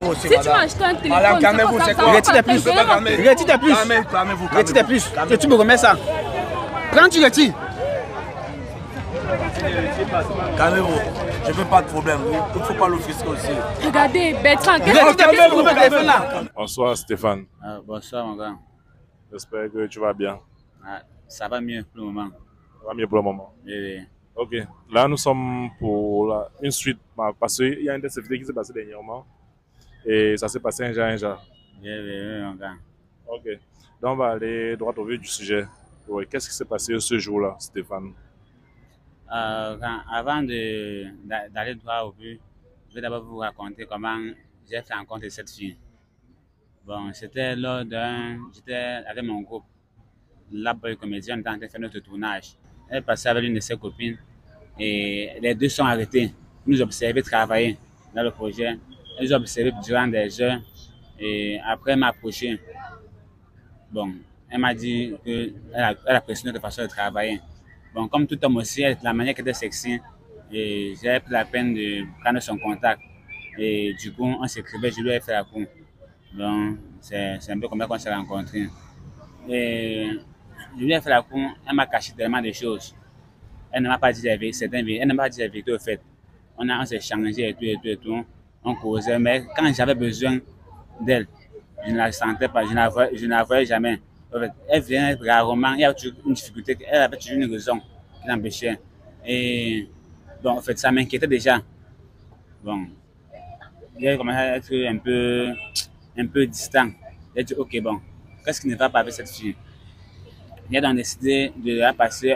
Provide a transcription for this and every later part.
Si tu m'as acheté un téléphone, calmez-vous, c'est quoi? Retire plus. Retire plus. Retire plus. Que tu me remets ça. Quand tu retires. Calmez-vous. Je veux pas de problème. Il ne faut pas l'offusquer aussi. Regardez, Bertrand, Bonsoir Stéphane. Bonsoir mon gars. J'espère que tu vas bien. Ça va mieux pour le moment. Ça va mieux pour le moment. Oui. Ok. Là, nous sommes pour une suite. Parce qu'il y a une des activités qui s'est passée dernièrement. Et ça s'est passé un jour. Oui, mon gars. Ok. Donc, on va aller droit au vif du sujet. Oui. Qu'est-ce qui s'est passé ce jour-là, Stéphane? Avant d'aller droit au but, je vais d'abord vous raconter comment j'ai fait rencontrer cette fille. Bon, c'était lors j'étais avec mon groupe, la Boy Comédien, on était en train de faire notre tournage. Elle passait avec une de ses copines et les deux sont arrêtés. Nous observaient travailler dans le projet. Elles ont observé durant des heures et après elle m'a approché. Bon, elle m'a dit qu'elle appréciait notre façon de travailler. Bon, comme tout homme aussi, la manière qu'elle était sexy, et j'ai pris la peine de prendre son contact. Et du coup, on s'écrivait, je lui ai fait la cour. Donc, c'est un peu comme ça qu'on s'est rencontrés. Et je lui ai fait la cour, elle m'a caché tellement de choses. Elle ne m'a pas dit la vérité, elle ne m'a pas dit la vérité au fait. On s'est changé et tout. On causait, mais quand j'avais besoin d'elle, je ne la sentais pas, je ne la voyais jamais. En fait, elle venait rarement, il y avait toujours une difficulté, elle avait toujours une raison qui l'empêchait. Et bon, en fait, ça m'inquiétait déjà. Bon, j'ai commencé à être un peu distant. J'ai dit, ok, bon, qu'est-ce qui ne va pas avec cette fille? J'ai donc décidé de la passer,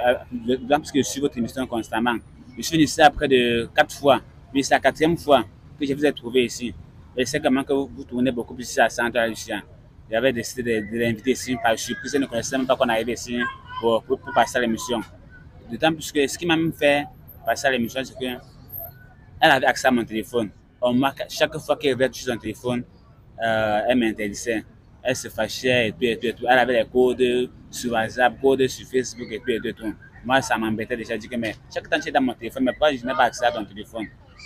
parce que je suis votre émission constamment. Je suis venu ici après de 4 fois, puis c'est la 4e fois que je vous ai trouvé ici. Et c'est comment que vous tournez beaucoup plus ici à Santa Lucia. J'avais décidé de l'inviter ici par surprise. Elle ne connaissait même pas qu'on arrivait ici pour passer à l'émission. D'autant plus que ce qui m'a même fait passer à l'émission, c'est qu'elle avait accès à mon téléphone. Chaque fois qu'elle avait touché son téléphone, elle m'interdisait. Elle se fâchait et tout. Elle avait les codes sur WhatsApp, codes sur Facebook et tout. Moi, ça m'embêtait déjà. Je dis que mais chaque temps que tu es dans mon téléphone, mais pourquoi je n'ai pas accès à ton téléphone?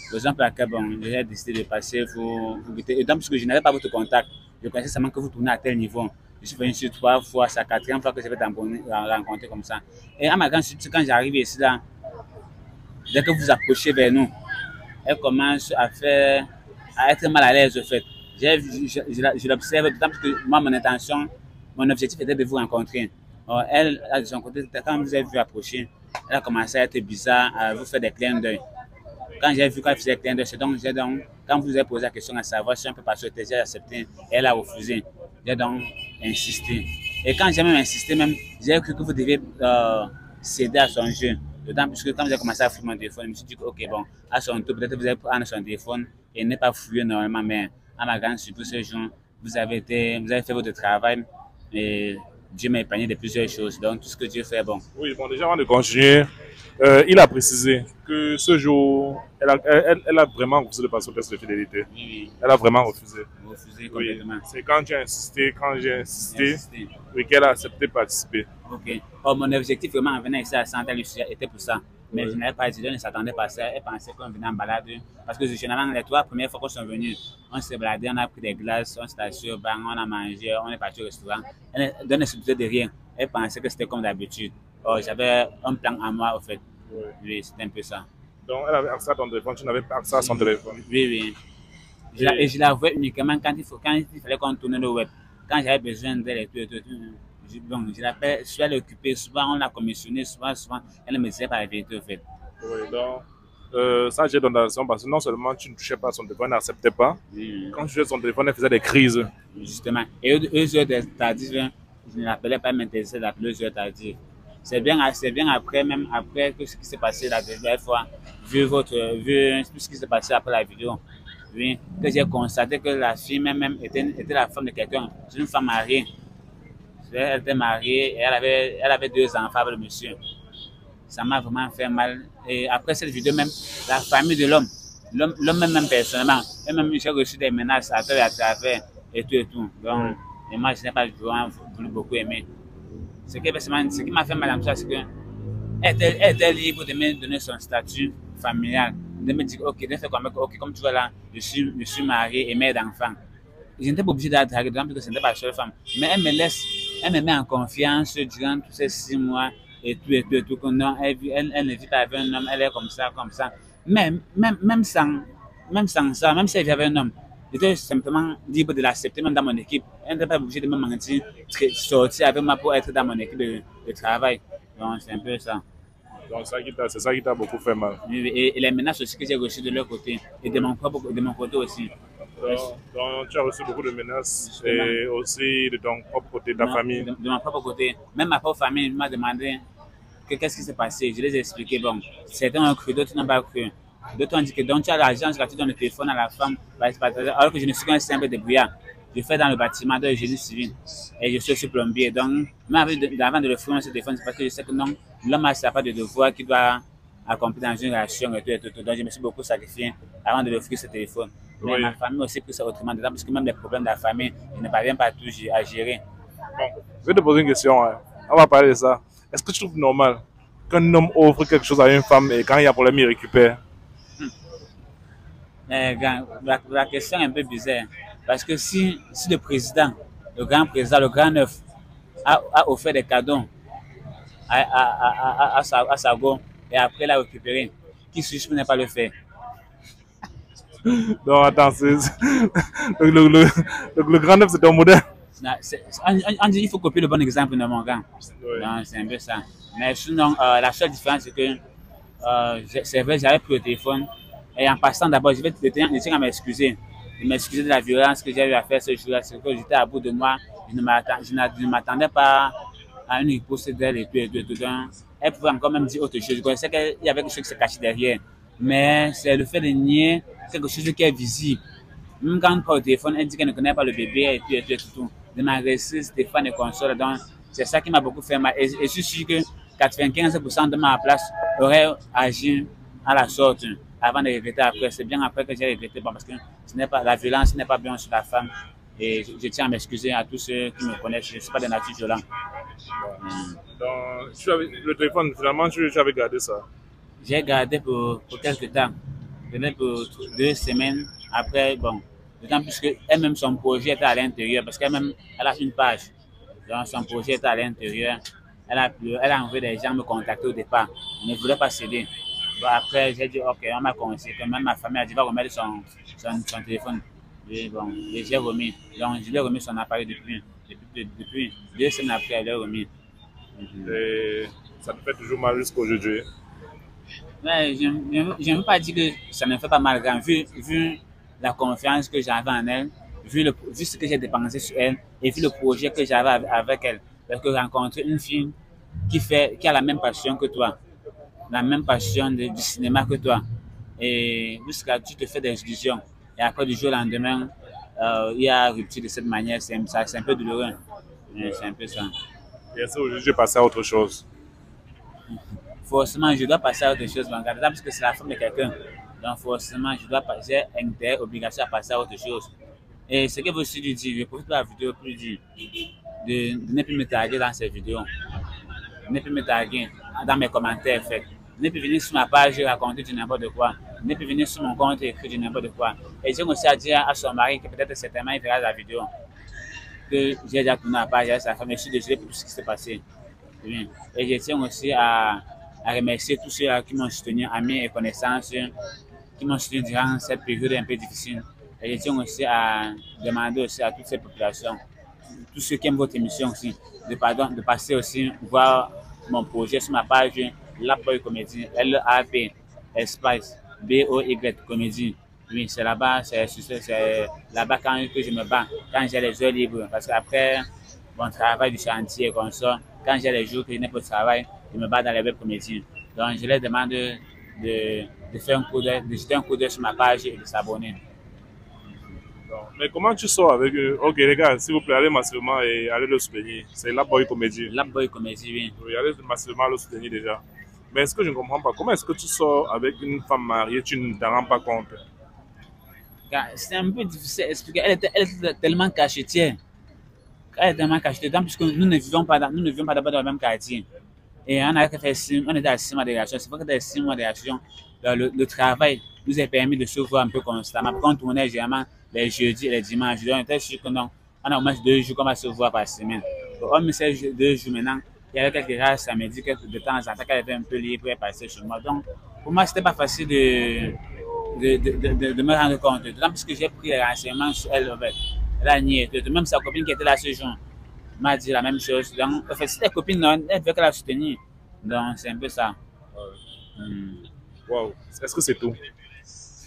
Par exemple, à quel bon, j'ai décidé de passer, vous guetter. Et donc, parce que je n'avais pas votre contact, je connaissais seulement que vous tournez à tel niveau. Je suis venu sur 3 fois, c'est la 4e fois que je vais rencontrer comme ça. Et à ma grande surprise, quand j'arrive ici, là, dès que vous approchez vers nous, elle commence à être mal à l'aise, au fait. Je l'observe, d'autant parce que moi, mon objectif était de vous rencontrer. Alors, elle, de son côté, quand vous avez vu approcher, elle a commencé à être bizarre, à vous faire des clins d'œil. Quand j'ai vu qu'elle faisait clin d'œil, quand vous avez posé la question à savoir si on peut passer au test, j'ai accepté, elle a refusé. J'ai donc insisté. Et quand j'ai même insisté, j'ai cru que vous deviez céder à son jeu. D'autant plus que quand vous avez commencé à fouiller mon téléphone, je me suis dit que, ok, bon, à son tour, peut-être vous allez prendre son téléphone et ne pas fouiller normalement, mais à ma grande surprise ce jour, vous avez fait votre travail et Dieu m'a épargné de plusieurs choses. Donc, tout ce que Dieu fait, bon. Oui, bon, déjà avant de continuer, il a précisé que ce jour, elle a vraiment refusé de passer au test de fidélité. Oui. Elle a vraiment refusé. Refusé complètement. Oui. C'est quand j'ai insisté, oui, qu'elle a accepté de participer. Ok. Oh, mon objectif vraiment en venant ici à Santa Lucia était pour ça. Mais je n'avais pas dit, elle ne s'attendait pas à ça. Elle pensait qu'on venait en balade. Parce que généralement, les 3 premières fois qu'on sont venus, on s'est baladé, on a pris des glaces, on s'est assis au banc, on a mangé, on est parti au restaurant. Elle ne se doutait de rien. Elle pensait que c'était comme d'habitude. Oh, j'avais un plan à moi, au fait. Oui, c'était un peu ça. Donc, elle avait accès à ton téléphone, tu n'avais pas accès à son téléphone. Oui. Et je la voyais uniquement quand il fallait qu'on tourne le web. Quand j'avais besoin d'elle et tout. Bon, je l'appelle, je suis allé l'occuper, souvent on l'a commissionné, souvent, elle ne me disait pas la vérité au fait. Oui, donc, ça j'ai donné la raison parce que non seulement tu ne touchais pas son téléphone, elle n'acceptait pas. Oui. Quand tu touchais son téléphone, elle faisait des crises. Justement. Et eux heures tardives, je ne l'appelais pas, m'intéressait d'appeler eux heures tardives. C'est bien après que ce qui s'est passé la dernière fois, vu tout ce qui s'est passé après la vidéo, oui, que j'ai constaté que la fille même était la femme de quelqu'un, une femme mariée. Elle était mariée et elle avait 2 enfants avec le monsieur. Ça m'a vraiment fait mal. Et après cette vidéo même, la famille de l'homme même personnellement, même j'ai reçu des menaces à travers et tout. Donc, et moi je n'ai pas voulu beaucoup aimer. Ce qui m'a fait mal à moi, c'est qu'elle était libre de me donner son statut familial. de me dire, ok, de faire comme tu vois là, je suis marié et mère d'enfant. Je n'étais pas obligé d'être dragué, parce que ce n'était pas la seule femme. Mais elle me met en confiance durant tous ces 6 mois et tout, que non, elle ne vit pas avec un homme, elle est comme ça, comme ça. Mais même sans ça, même si elle vit avec un homme, j'étais simplement libre de l'accepter même dans mon équipe. Elle n'était pas obligée de me mentir, sortir avec moi pour être dans mon équipe de travail. Donc c'est un peu ça. Donc c'est ça qui t'a beaucoup fait mal. Et les menaces aussi que j'ai reçues de leur côté et de mon côté aussi. Donc tu as reçu beaucoup de menaces et aussi de ton propre côté, de ta famille. De mon propre côté. Même ma propre famille m'a demandé qu'est-ce qui s'est passé. Je les ai expliqué. Bon, certains ont cru, d'autres n'ont pas cru. D'autres ont dit que donc tu as l'argent, tu donnes le téléphone à la femme, alors que je ne suis qu'un simple débrouillard. Je fais dans le bâtiment de génie civil et je suis aussi plombier. Donc, même avant de le faire ce téléphone, c'est parce que je sais que non, l'homme n'a pas de devoir qu'il doit accomplir dans une relation et tout. Donc, je me suis beaucoup sacrifié avant de l'offrir ce téléphone. Mais Oui. ma famille aussi pris ça autrement dedans, parce que même les problèmes de la famille, je ne parviens pas tous à gérer. Bon, je vais te poser une question. Hein. On va parler de ça. Est-ce que tu trouves normal qu'un homme offre quelque chose à une femme et quand il y a problème, il récupère? La question est un peu bizarre. Parce que si le président, le grand neuf, a offert des cadeaux à Sago et après l'a récupéré, qui suis-je pour ne pas le faire? Non, attends, le grand neuf, c'est ton modèle. On dit qu'il faut copier le bon exemple de mon gars. Oui. Non, c'est un peu ça. Mais sinon, la seule différence, c'est que c'est vrai, j'avais pris le téléphone et en passant d'abord, je tiens à m'excuser. Je m'excuser de la violence que j'ai eu à faire ce jour-là. C'est que j'étais à bout de moi. Je ne m'attendais pas à une riposte d'elle et tout. Donc, elle pouvait encore même dire autre chose. Je connaissais qu'il y avait quelque chose qui se cachait derrière. Mais c'est le fait de nier quelque chose qui est visible. Même quand on parle au téléphone, elle dit qu'elle ne connaît pas le bébé et tout. De m'agresser, Stéphane et console. Donc, c'est ça qui m'a beaucoup fait mal. Et je suis sûr que 95% de ma place aurait agi à la sorte avant de regretter après. C'est bien après que j'ai regretté, parce que la violence n'est pas bien sur la femme. Et je tiens à m'excuser à tous ceux qui me connaissent. Je ne suis pas de nature violente. Donc, le téléphone, finalement, tu avais gardé ça. J'ai gardé pour quelques temps. Peut-être pour 2 semaines. Après, bon, d'autant plus qu'elle-même, son projet était à l'intérieur, parce qu'elle-même, elle a une page. Donc, son projet était à l'intérieur. Elle a envoyé des gens me contacter au départ. Elle ne voulait pas céder. Bon, après, j'ai dit, ok, on m'a conseillé, que même ma famille a dit, va remettre son téléphone. Et bon, j'ai remis. Donc, je lui ai remis son appareil depuis 2 semaines après, elle l'a remis. Et ça te fait toujours mal jusqu'aujourd'hui. Mais je ne veux pas dire que ça ne me fait pas mal, vu la confiance que j'avais en elle, vu ce que j'ai dépensé sur elle et vu le projet que j'avais avec elle. Parce que rencontrer une fille qui a la même passion que toi, la même passion du cinéma que toi, et jusqu'à tu te fais des illusions. Et après, du jour au lendemain, il y a rupture de cette manière, c'est un peu douloureux. C'est un peu ça. Et est-ce qu'aujourd'hui, je vais passer à autre chose? Forcément, je dois passer à autre chose, parce que c'est la femme de quelqu'un. Donc, forcément, j'ai intérêt, obligation à passer à autre chose. Et ce que vous aussi dit, je profite de la vidéo pour dire de ne plus me taguer dans ces vidéos. De ne plus me taguer dans mes commentaires, en fait. De ne plus venir sur ma page raconter du n'importe quoi. De ne plus venir sur mon compte et écrire du n'importe quoi. Et j'ai aussi à dire à son mari que peut-être certainement il verra la vidéo. Que j'ai déjà tourné la page avec sa femme. Je suis désolé pour tout ce qui s'est passé. Oui. Et je tiens aussi à remercier tous ceux qui m'ont soutenu, amis et connaissances, qui m'ont soutenu durant cette période un peu difficile. Et je tiens aussi à demander aussi à toutes ces populations, tous ceux qui aiment votre émission aussi, de passer aussi voir mon projet sur ma page Lap Boy Comédie, L-A-P, espace B-O-Y Comédie. Oui, c'est là-bas, c'est là-bas que je me bats, quand j'ai les heures libres. Parce qu'après mon travail du chantier et comme ça, quand j'ai les jours que je n'ai pas de travail, je me bats dans les web comédies. Donc, je leur demande de faire de jeter un coup d'œil sur ma page et de s'abonner. Mais comment tu sors avec eux? Ok, les gars, s'il vous plaît, allez massivement et allez le soutenir. C'est Lap Boy Comédie. Lap Boy Comédie, oui. Oui, allez massivement le soutenir déjà. Mais est-ce que je ne comprends pas? Comment est-ce que tu sors avec une femme mariée, tu ne t'en rends pas compte? C'est un peu difficile à expliquer. Elle était tellement cachetière. Elle est tellement cachetée, puisque nous ne vivons pas d'abord dans le même quartier. Et on a fait on était à 6 mois de relation. C'est vrai que dans 6 mois de relation, le travail nous a permis de se voir un peu constamment. Quand on tournait généralement les jeudis et les dimanches, on était sûr que non, on a au moins 2 jours qu'on va se voir par semaine. Hormis ces 2 jours maintenant, il y avait quelques rares samedis que de temps en temps qu'elle était un peu libre pour passer chez moi. Donc, pour moi, c'était pas facile de me rendre compte. D'autant plus que j'ai pris les renseignements sur elle. Elle a nié. Même sa copine qui était là ce jour m'a dit la même chose. Donc, en fait, si les copines, non, elle veut qu'elle la soutenir. Donc, c'est un peu ça. Wow. Est-ce que c'est tout?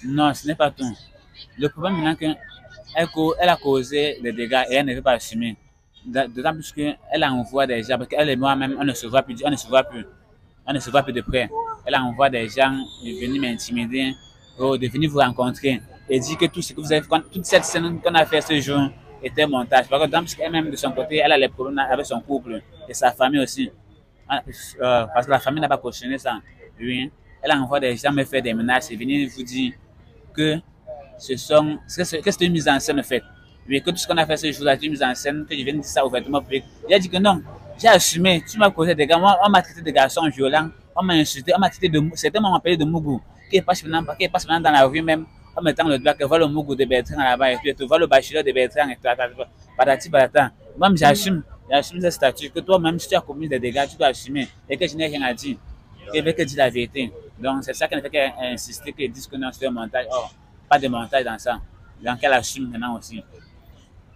Non, ce n'est pas tout. Le problème maintenant qu'elle a causé des dégâts et elle ne veut pas assumer. D'autant plus qu'elle envoie des gens, parce qu'elle et moi-même, on ne se voit plus, on ne se voit plus. On ne se voit plus de près. Elle envoie des gens de venir m'intimider, de venir vous rencontrer et dit que tout ce que vous avez fait, toute cette scène qu'on a fait ce jour était montage. Par contre, parce qu'elle-même, de son côté, elle a les problèmes avec son couple et sa famille aussi. Parce que la famille n'a pas cautionné ça. Oui. Elle envoie des gens me faire des menaces et venir vous dire que que c'est une mise en scène en fait. Oui, que tout ce qu'on a fait ce jour-là, c'est une mise en scène, que je viens de dire ça ouvertement public. Il a dit que non, j'ai assumé, tu m'as causé des gars, moi, on m'a traité de garçon violent, on m'a insulté, on m'a traité de, certains m'ont appelé de Mougou, qui passe maintenant dans la rue même, en mettant le doigt que voilà le Mougou de Bertrand là-bas, et puis tu vois le bachelor de Bertrand, et patati patata. Moi, j'assume ce statut, que toi-même, si tu as commis des dégâts, tu dois assumer, et que je n'ai rien à dire, et que dire la vérité. Donc, c'est ça qu'elle fait qu'elle insister, qu'elle dise que non, c'est un montage. Or, pas de montage dans ça. Donc, elle assume maintenant aussi.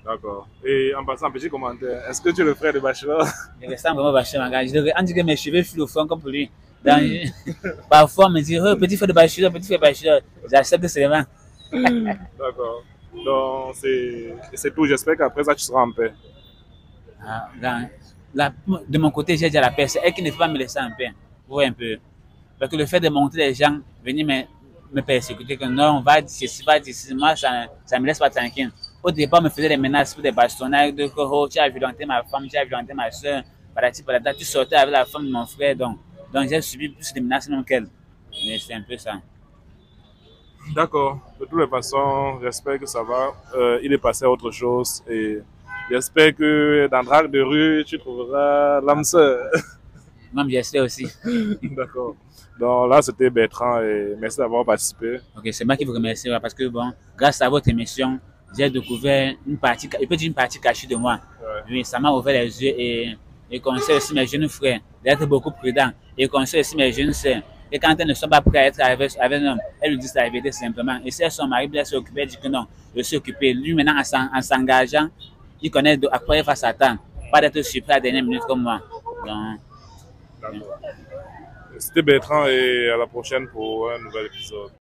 D'accord. Et en passant, petit commentaire, est-ce que tu es le frère de Bachelor? Je ressemble vraiment Bachelor, mon gars. On dit que mes cheveux filent au fond comme pour lui. Donc, parfois, on me dit, oh, petit frère de Bachelor, petit frère de Bachelor. J'accepte seulement. D'accord. Donc, c'est tout. J'espère qu'après ça, tu seras en paix. De mon côté, j'ai dit à la paix. C'est elle qui ne peut pas me laisser en paix. Vous voyez un peu. Parce que le fait de montrer les gens, venir me persécuter, que non, on va dire ceci, va dire ceci, moi, ça ne me laisse pas tranquille. Au départ, on me faisait des menaces pour des bastonnades, de oh, tu as violenté ma femme, tu as violenté ma soeur, tu sortais avec la femme de mon frère, donc j'ai subi plus de menaces même qu'elle. Mais c'est un peu ça. D'accord. De toutes les façons, j'espère que ça va. Il est passé à autre chose et j'espère que dans Drague de rue, tu trouveras l'âme sœur. Même j'espère aussi. D'accord. Donc là, c'était Bertrand et merci d'avoir participé. Ok, c'est moi qui vous remercie parce que bon, grâce à votre émission, j'ai découvert une partie, je peux dire une partie cachée de moi. Ouais. Oui, ça m'a ouvert les yeux et conseille aussi mes jeunes frères d'être beaucoup prudents et conseille aussi mes jeunes sœurs. Et quand elles ne sont pas prêtes à être avec un homme, elles lui disent la vérité simplement. Et si elles sont mariées, elles sont occupées, elles disent que non, je suis occupé. Lui, maintenant, en s'engageant, il connaît à quoi il va s'attendre. Pas d'être surpris à la dernière minute comme moi. Donc, c'était Bertrand et à la prochaine pour un nouvel épisode.